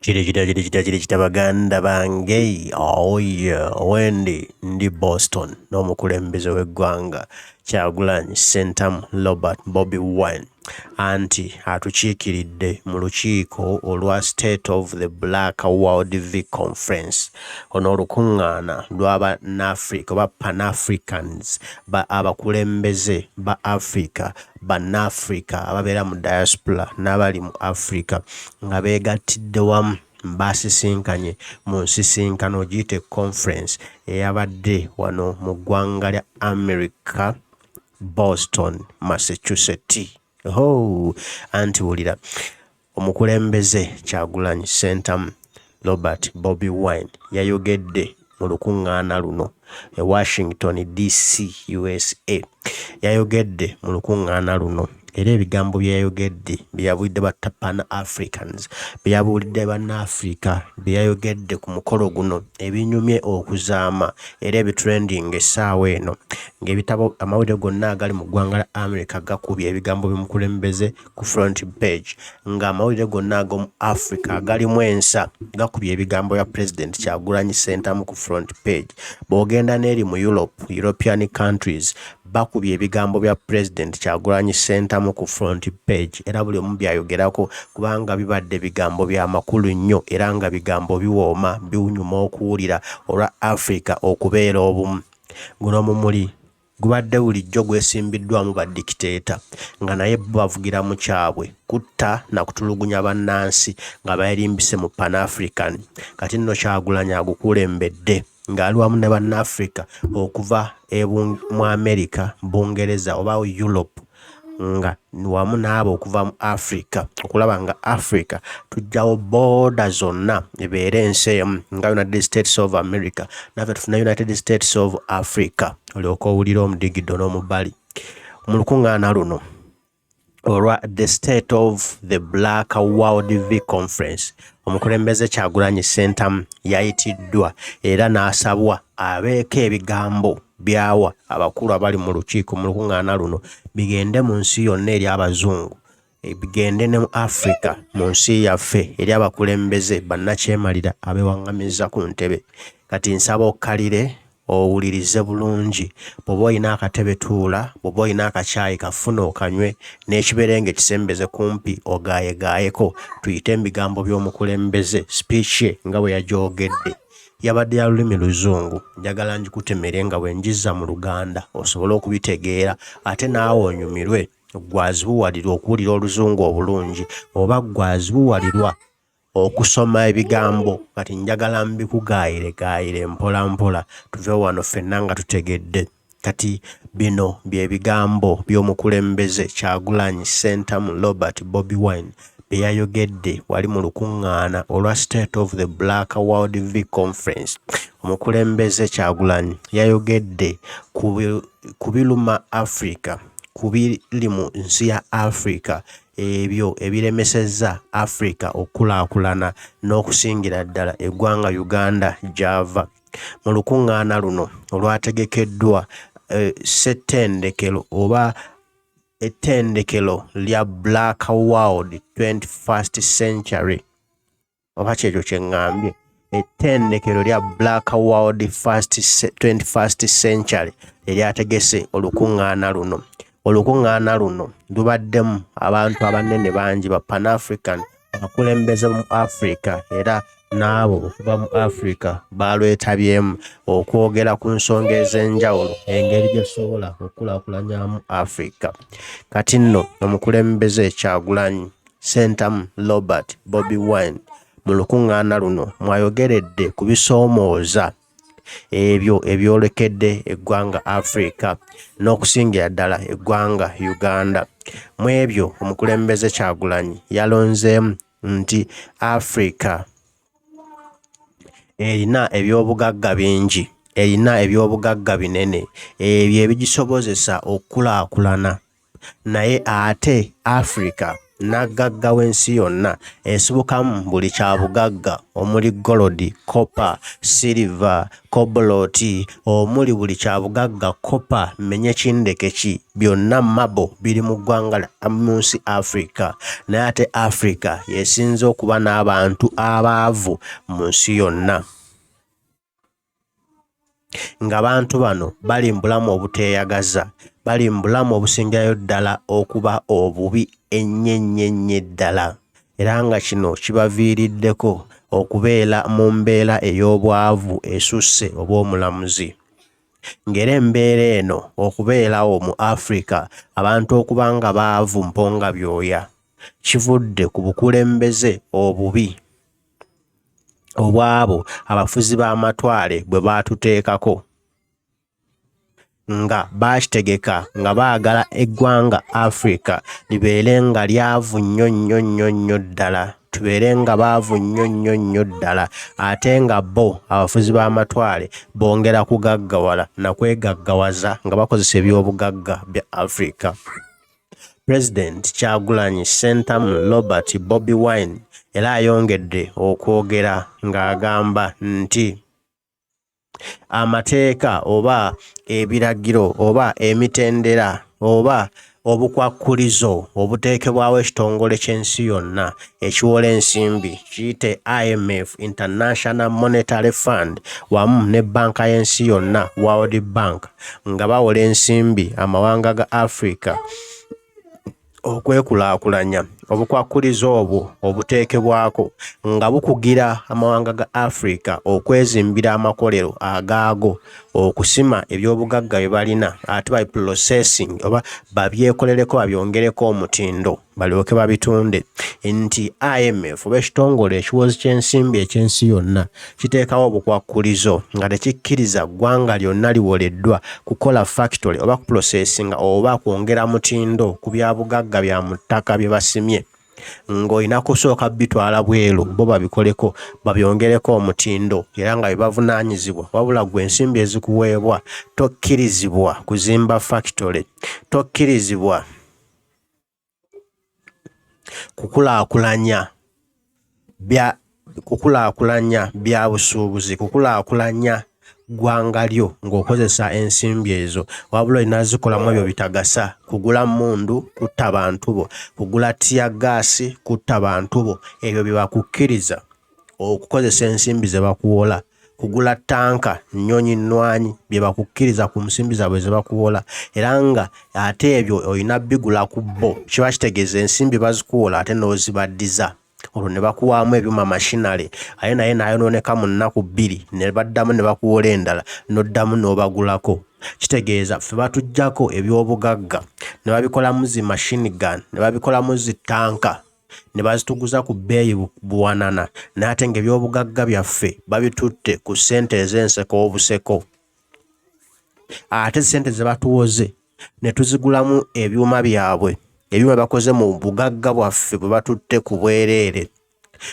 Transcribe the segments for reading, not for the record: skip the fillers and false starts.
Kita baganda bange oya wendi ndi Boston n'omukulembeze w'eggwanga Kyagulanyi Ssentamu Robert Bobi Wine anti atukiikiridde mu lukiiko olwa State of the Black World V Conference ono olukuŋŋaana lw'Abannafrika oba Pan-Africans abakulembeze ba Africa Bannafrika ababeera mu diaspora n'abali mu Africa nga beegattidde wamu basisinkanye mu nsisinkano giyite conference eyabadde wano mu ggwanga lya America Boston, Massachusetts. Anti wulira omukulembeze Kyagulanyi Ssentamu Robert Bobi Wine yayogedde mu lukuŋŋaana luno e Washington DC USA. Yayogedde mu lukuŋŋaana luno era ebigambo bye yayogedde bye yabuulidde ba Pan-Africans bye yabuulidde Bannafrika bye yayogedde ku mukolo guno ebinyumye okuzaama era ebitrending essaawa eno ng'ebitabo amawulire gonna agali mu ggwanga lya America gakubye ebigambo by'omukulembeze ku front page ng'amawulire gonna ag'omu Africa agalimu ensa gakubye ebigambo bya President Kyagulanyi Ssentamu ku front page. Bw'ogenda n'eri mu European countries bakubye ebigambo bya President Kyagulanyi Ssentamu ku front page era buli omu byayogerako kubanga bibadde bigambo bya makulu nnyo era nga bigambo biwooma biwunyuma okuwulira olwa Africa okubeera obumu. Guno mumuli gubadde bulijjo gwesimbiddwamu badikiteeta nga naye bavugira mu kyabwe kutta na kutulugunya bannansi nga bayerimbise mu Pan-African. Kati nno Kyagulanyi agukulembedde ng'ali wamu ne Bannafrika okuva mu America, Bungereza oba Europe nga wamu n'abo okuva mu Africa okulaba nga Africa tujjawo border zonna ebeere ensi emu nga United States of America naffe tufuna United States of Africa olyoka owulira omudigido n'omubali mu lukuŋŋaana luno olwa the State of the Black World V Conference. Omukulembeze Kyagulanyi Ssentamu yayitiddwa era n'asabwa abeeko ebigambo byawa abakulu abali mu lukiiko mu lukuŋŋaana luno bigende mu nsi yonna eri Abazungu bigende ne mu Africa mu nsi yaffe eri abakulembeze bannakyemalira abeewaŋŋamizza ku ntebe. Kati nsaba okkalire owulirize bulungi bw'oba olina akatebe tuula bw'oba olina akacaayi kafuna okanywe n'ekiberenge kisembeze kumpi ogaayegaayeko tuyite ebigambo by'omukulembeze speech ye nga bwe yagyogedde. Yabadde ya lulimi Luzungu njagala ngikutemere nga bwe njizza mu Luganda osobole okubitegeera ate naawe onyumirwe gwazibuwalirwa okuwulira Oluzungu obulungi oba gwazibuwalirwa okusoma ebigambo. Kati njagala mbikugaayire mpola mpola tuve wano ffenna nga tutegedde. Kati bino bye bigambo by'omukulembeze Kyagulanyi Ssentamu Robert Bobi Wine bye yayogedde wali mu lukuŋŋaana olwa State of the Black World V Conference. Omukulembeze Kyagulanyi yayogedde ku biruma Africa ku biri mu nsi ya Africa ebyo ebiremesezza Africa okulaakulana n'okusingira ddala eggwanga Uganda gy'ava. Mu lukuŋŋaana luno olwategekeddwa ssettendekero oba ettendekero lya Black World 21st Century oba kyekyo kye ŋŋambye ettendekero lya Black World 21st Century eryategese olukuŋŋaana luno. Olukuŋŋaana luno lubaddemu abantu abanene bangi ba Pan-African abakulembeze mu Africa era n'abo okuva mu Africa balwetabyemu okwogera ku nsonga ez'enjawulo engeri gyesobola okulaakulanyamu Africa. Kati nno omukulembeze Kyagulanyi Ssentamu Robert Bobi Wine mu lukuŋŋaana luno mwayogeredde ku bisoomooza ebyo ebyolekedde eggwanga Africa n'okusingira ddala eggwanga Uganda. Mu ebyo omukulembeze Kyagulanyi yalonzeemu nti Africa erina ebyobugagga bingi, erina ebyobugagga binene ebyo ebigisobozesa okukulaakulana naye ate Africa naggagga w'ensi yonna esibukamu buli kya bugagga omuli golodi, copper, silver, koboloti, omuli buli kya bugagga copper, menye kindekeki, byonna mabo biri mu ggwanga mu nsi Africa. Naye ate Africa yesinze okuba n'abantu abaavu mu nsi yonna. Nga bantu bano bali mu bulamu obuteeyagaza, bali mu bulamu obusingayo ddala okuba obubi ennyo ddala, era nga kino kibaviiriddeko okubeera mu mbeera ey'obwavu esusse obw'omulamuzi. Ng'era embeera eno okubeerawo mu Africa abantu okuba nga baavu mponga byoya kivudde ku bukulembeze obubi obwabo abafuzi b'amatwale bwe baatuteekako, nga bakitegeka nga baagala eggwanga Africa libeere nga lyavu nnyo ddala, tubeere nga baavu nnyo ddala, ate nga bo abafuzi b'amatwale bongera kugaggawala na kwegaggawaza nga bakozesa ebyobugagga bya Africa. President Kyagulanyi Ssentamu Robert Bobi Wine era ayongedde okwogera ng'agamba nti amateeka oba ebiragiro oba emitendera oba obukwakkulizo obuteekebwawo ekitongole ky'ensi yonna ekiwola ensimbi kiyite IMF, International Monetary Fund, wamu ne banka y'ensi yonna World Bank, nga bawola ensimbi amawanga ga Africa okwekulaakulanya. Obukwakkulizo obwo obuteekebwako nga bukugira amawanga ga Africa okwezimbira amakolero agaago, okusima ebyobugagga bye balina ate by processing oba babyekolereko babyongereko omutindo balyoke babitunde. Nti IMF oba ekitongole ekiwozi ky'ensimbi eky'ensi yonna kiteekawo obukwakkulizo nga tekikkiriza ggwanga lyonna liwoleddwa kukola factory oba kuprocessinga oba kwongera mutindo ku byabugagga bya mu ttaka bye basimye, ng'olina kusooka bitwala bweru bo babikoleko babyongereko omutindo era nga bibavunaanyizibwa, wabula gwe ensimbi ezikuweebwa tokkirizibwa kuzimba factory, tokkirizibwa kukulaakulanya bya busuubuzi, kukulaakulanya ggwanga lyo ng'okozesa ensimbi ezo, wabula olinazikolamu ebyo bitagasa: kugula mmundu, kutta bantu bo; kugula tiyagaasi, kutta bantu bo. Ebyo bye bakukkiriza okukozesa ensimbi ze bakuwola. Kugula tanka, nnyonyi nnwanyi, bye bakukkiriza ku nsimbi zaabwe ze bakuwola, era nga ate ebyo olina bigula ku bo. Kiba kitegeeza ensimbi bazikuwola ate n'ozibaddiza. Olwo ne bakuwaamu ebyuma mashinale aye naye n'ayonooneka mu nnaku 2 ne baddamu ne bakuwola endala n'oddamu n'obagulako. Kitegeeza ffe batuggyako ebyobugagga ne babikolamu zi machine gun, ne babikolamu zi tanka, ne bazituguza ku bbeeyi buwanana, naye ate ng'ebyobugagga byaffe babitutte ku ssente ez'enseko obuseko. Ate ssente ze batuwoze ne tuzigulamu ebyuma byabwe, ebyuma bakoze mu bugagga bwaffe bwe batutte ku bwereere,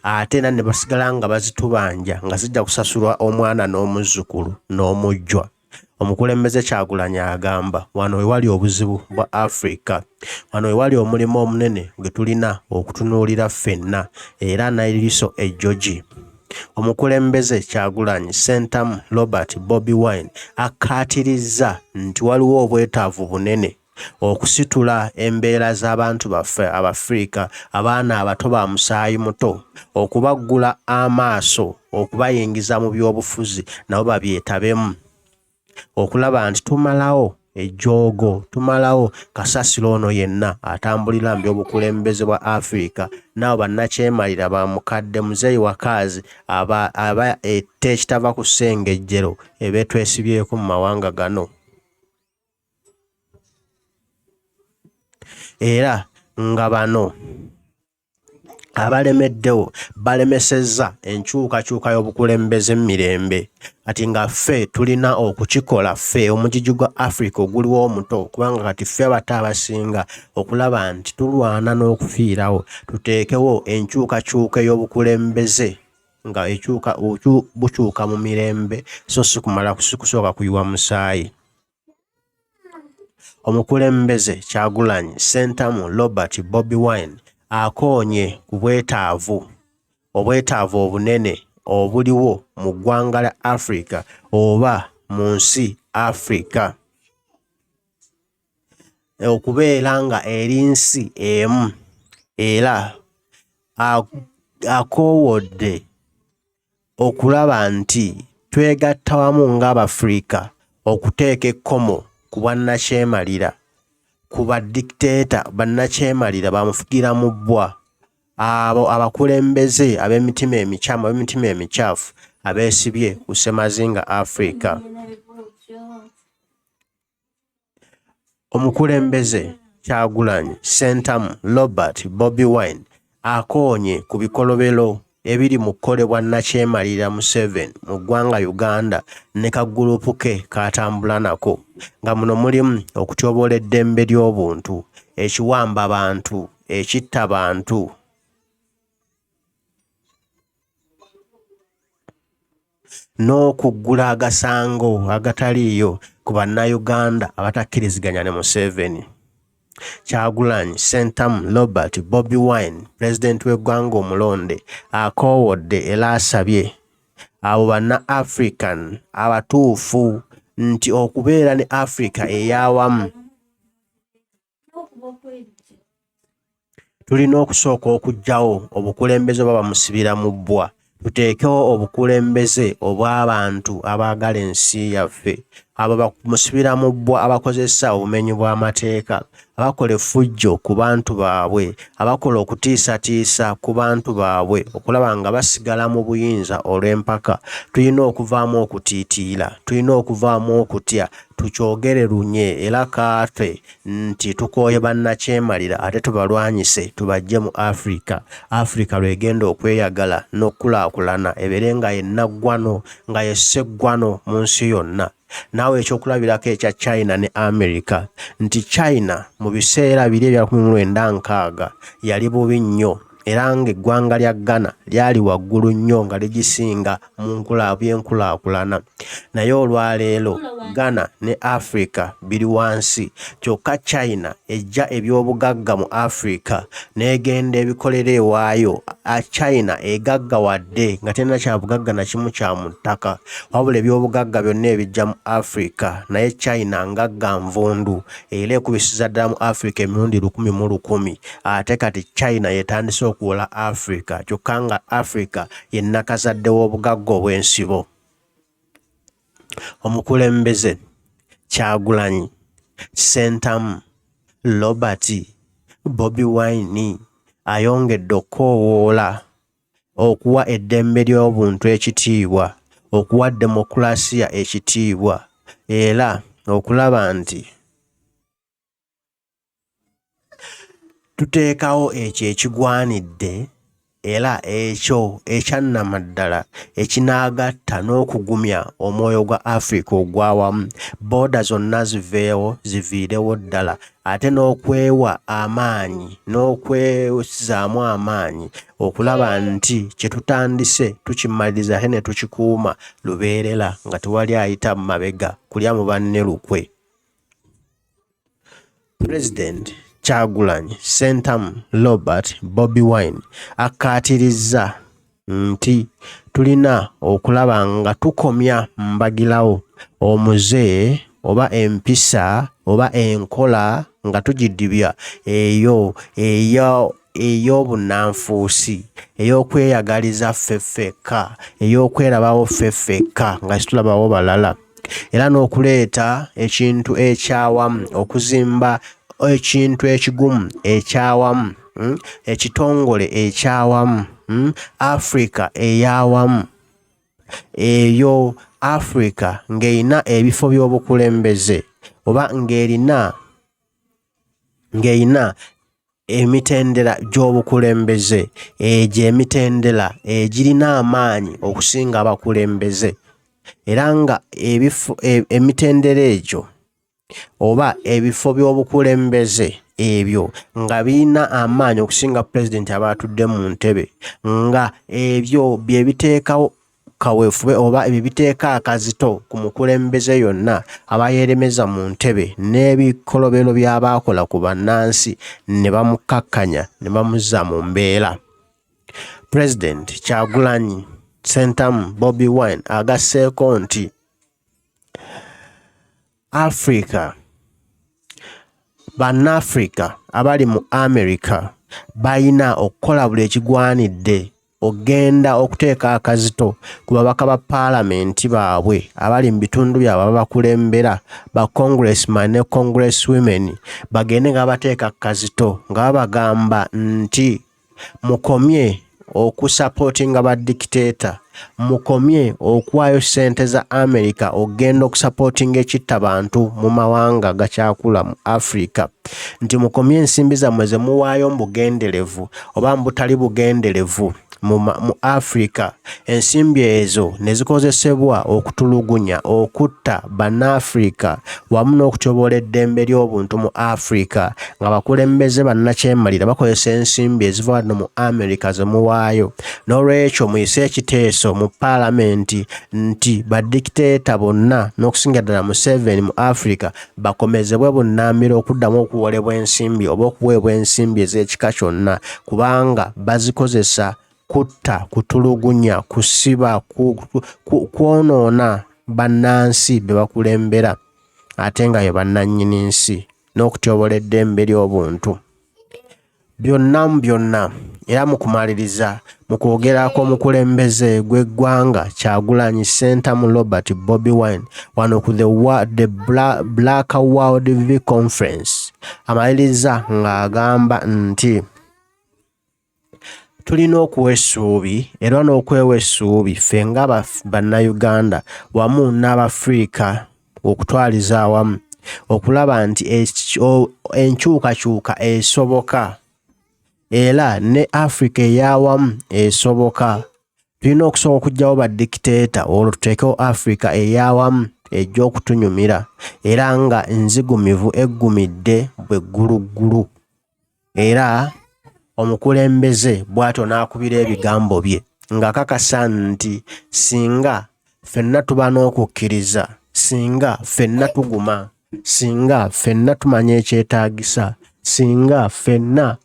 ate era ne basigala nga bazitubanja nga zijja kusasulwa omwana n'omuzzukulu n'omujjwa. Omukulembeze Kyagulanyi agamba wano we wali obuzibu bwa Africa, wano we wali omulimu omunene gwe tulina okutunuulira ffenna era n'eriiso ejjogi. Omukulembeze Kyagulanyi Ssentamu Robert Bobi Wine akkaatirizza nti waliwo obwetaavu bunene okusitula embeera z'abantu baffe Abafrika, abaana abato ba musaayi muto, okubaggula amaaso, okubayingiza mu byobufuzi nabo babyetabemu, okulaba nti tumalawo ejjoogo, tumalawo kasasiro ono yenna atambulira mu by'obukulembeze bwa Africa, nabo bannakyemalira ba mukadde muzeeyi wakaazi aba ette ekitava ku ssengejjero ebeetwesibyeko mu mawanga gano. Era nga bano abalemeddewo balemesezza enkyukakyuka y'obukulembeze mirembe, kati nga ffe tulina okukikola, ffe omugigi gwa Africa oguliwo omuto, kubanga kati ffe abato abasinga okulaba nti tulwana n'okufiirawo, tuteekewo enkyukakyuka ey'obukulembeze nga bukyuka mu mirembe so si kumala kusooka kuyiwa musaayi. Omukulembeze Kyagulanyi Ssentamu Robert Bobi Wine akoonye ku bwetaavu obunene obuliwo mu ggwanga lya Africa oba mu nsi Africa okubeera nga eri nsi emu era akoowodde okulaba nti twegatta wamu ng'Abafrika okuteeka ekkomo ku bwannakyemalira ku badikiteeta bannakyemalira bamufugira mu bbwa abo abakulembeze ab'emitima emicaafu abeesibye ku ssemazinga Africa. Omukulembeze Kyagulanyi Ssentamu Robert Bobi Wine akoonye ku bikolobero ebiri mu kkolebwa nnakyemalira Museveni mu ggwanga Uganda ne kaguruupu ke k'atambula nako nga muno mulimu okutyoboola eddembe ly'obuntu, ekiwamba bantu, ekitta bantu, n'okuggula agasango agataliiyo ku bannayuganda abatakkiriziganya ne Museveni. Kyagulanyi Ssentamu Robert Bobi Wine pulezidenti w'eggwanga omulonde akoowodde era asabye abo banna-African abatuufu nti okubeera ne Africa ey'awamu tulina okusooka okuggyawo obukulembeze oba bamusibira mu bbwa, tuteekewo obukulembeze obw'abantu abaagala ensi yaffe, abo bamusibira mu bbwa abakozesa obumenyi bw'amateeka, abakola effujjo ku bantu baabwe, abakola okutiisatiisa ku bantu baabwe okulaba nga basigala mu buyinza olw'empaka. Tulina okuvaamu okutiitiira, tulina okuvaamu okutya, tukyogere lunye era kaafe nti tukooye bannakyemalira ate tubalwanyise tubaggye mu Africa. Africa lw'egenda okweyagala n'okulaakulana ebeere nga yennaggwano nga yesseggwano mu nsi yonna. Naawe ekyokulabirako ekya China ne America nti China mu biseera biri ebya 1960 yali bubi nnyo era ng'eggwanga lya Ghana lyali waggulu nnyo nga ligisinga mu byenkulaakulana. Naye olwaleero Ghana ne Africa biri wansi, kyokka China ejja ebyobugagga mu Africa n'egenda ebikolera ewaayo. China egaggawadde nga terina kya bugagga na kimu kya mu ttaka, wabula ebyobugagga byonna ebijja mu Africa, naye China ngagga nvundu era ekubisiza ddala mu Africa emirundi 10,000. Ate kati China yetandise okuwola Africa, kyokka nga Africa ye nnakazadde w'obugagga obw'ensibo. Omukulembeze Kyagulanyi Ssentamu Robert Bobi Wine ayongedde okukoowoola okuwa eddembe ly'obuntu ekitiibwa, okuwa demokulasiya ekitiibwa era okulaba nti tuteekawo ekyo ekigwanidde era ekyo ekyannamaddala ekinaagatta n'okugumya omwoyo gwa Africa ogwawamu, booda zonna ziveewo ziviirewo ddala, ate n'okwewa amaanyi n'okwezaamu amaanyi okulaba nti kye tutandise tukimaliriza ate ne tukikuuma lubeerera nga tewali ayita mu mabega kulya mu banne lukwe. President Kyagulanyi Ssentamu Robert Bobi Wine akkaatirizza nti tulina okulaba nga tukomya mbagirawo omuze oba empisa oba enkola nga tugidibya eyo ey'obunnanfuusi, ey'okweyagaliza ffeffekka, ey'okwerabawo ffeffekka nga situlabawo balala, era n'okuleeta ekintu ekyawamu, okuzimba ekintu ekigumu ekyawamu, ekitongole ekyawamu, Africa ey'awamu, eyo Africa ng'erina ebifo by'obukulembeze oba ng'erina emitendera gy'obukulembeze, egyo emitendera egirina amaanyi okusinga abakulembeze, era nga emitendera egyo oba ebifo by'obukulembeze ebyo nga birina amaanyi okusinga pulezidenti aba atudde mu ntebe, nga ebyo bye biteekawo kaweefube oba ebiteeka akazito ku mukulembeze yonna abayeeremeza mu ntebe n'ebikolobero by'abaakola ku bannansi ne bamukakkanya ne bamuzza mu mbeera. President Kyagulanyi Ssentamu Bobi Wine agasseeko nti Bannafrika abali mu America balina okukola buli ekigwanidde ogenda okuteeka akazito ku babaka ba paalamenti baabwe abali mu bitundu byabwe ababakulembera ba congressman ne congresswomen bagende nga bateeka akazito nga babagamba nti mukomye okusupportinga ba dictator, mukomye okuwaayo ssente za America ogenda okusupportinga Ekita Bantu mu mawanga gakyakula mu Africa, nti mukomye ensimbi zammwe ze muwaayo mu bugenderevu oba mu butali bugenderevu mu Africa, ensimbi ezo ne zikozesebwa okutulugunya okutta Bannafrika wamu n'okutyobola eddembe ly'obuntu mu Africa nga bakulembeze bannakyemalira bakozesa ensimbi eziva wano mu America ze muwaayo. N'olwekyo muyise ekiteeso mu paalamenti nti badikiteeta bonna n'okusinga ddala Museveni mu Africa bakomezebwe bunnambiro okuddamu okuwolebwa ensimbi oba okuweebwa ensimbi ez'ekika kyonna kubanga bazikozesa kutta, kutulugunya, kusiba, kwonoona bannansi be bakulembera ate nga ye bannannyini nsi n'okutyobola eddembe ly'obuntu. Byonna era mu kumaliriza mu kwogerako omukulembeze gw'eggwanga Kyagulanyi Ssentamu Robert Bobi Wine wano ku the Black World V Conference amaliriza ng'agamba nti tulina okuwa essuubi era n'okwewa essuubi ffe nga bannayuganda wamu n'Abafrika okutwaliza awamu okulaba nti enkyukakyuka esoboka era ne Africa ey'awamu esoboka. Tulina okusobola okuggyawo badikiteeta olwo tuteekewo Africa ey'awamu ejja okutunyumira era nga nzigumivu eggumidde bwe gguluggulu. Era omukulembeze bw'atyo n'akubira ebigambo bye ng'akakasa nti singa ffenna tuba n'okukkiriza, singa ffenna tuguma, singa ffenna tumanya ekyetaagisa, singa ffenna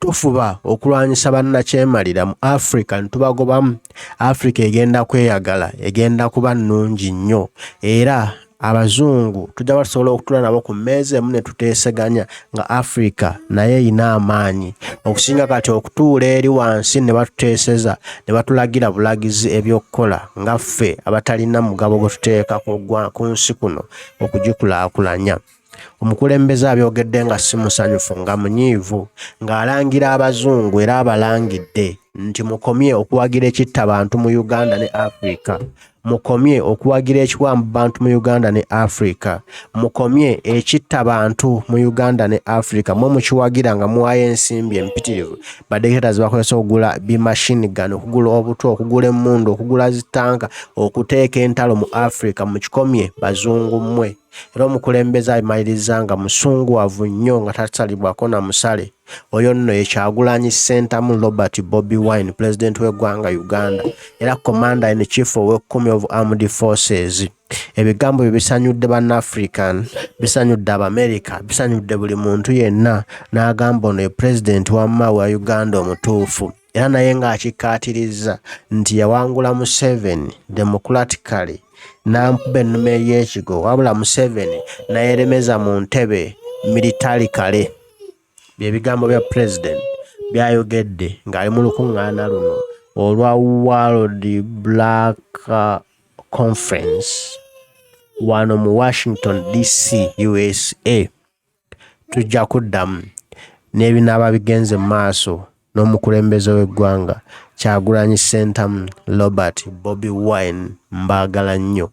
tufuba okulwanyisa bannakyemalira mu Africa ntubagobamu, Africa egenda kweyagala, egenda kuba nnungi nnyo era Abazungu tujja basobola okutula nabo ku mmeeza emu ne tuteeseganya nga Africa naye erina amaanyi okusinga kati okutuula eri wansi ne batuteeseza ne batulagira bulagizi eby'okukola nga ffe abatalina mugabo gwe tuteeka ku nsi kuno okugikulaakulanya. Omukulembeze abyogedde nga si musanyufu nga munyiivu ng'alangira Abazungu era abalangidde nti mukomye okuwagira Ekita Bantu mu Uganda ne Africa, mukomye okuwagira ekiwambu Bantu mu Uganda ne Africa, mukomye Ekita Bantu mu Uganda ne Africa mwe mukiwagira nga muwaayo ensimbi empitirivu badikiteeta ze bakozesa okugula bimashini gano, okugula obuto, okugula emmundu, okugula zitanka, okuteeka entalo mu Africa mukikomye Bazungu mmwe. Era omukulembeze abimaliriza nga musunguwavu nnyo nga tasalibwako na musale. Oyo nno ye Kyagulanyi Ssentamu Robert Bobi Wine, President w'eggwanga Uganda era Commander in Chief ow'Ekkumi of Armed Forces. Ebigambo bye bisanyudde Bannafrican, bisanyudde Abamerica, bisanyudde buli muntu yenna n'agamba ono ye President wamma wa Uganda omutuufu. Era naye ng'akikkaatirizza nti yawangula Museveni democratically n'amukuba ennume y'ekigo wabula Museveni n'ayeremeza mu ntebe military kale. Byebigambo bya President byayogedde ng'ali mu lukuŋŋaana luno olwa World Black Conference wano mu Washington DC USA. Tujja kuddamu n'ebinaaba bigenze mu maaso n'omukulembeze w'eggwanga Kyagulanyi Ssentamu Robert Bobi Wine. Mbaagala nnyo.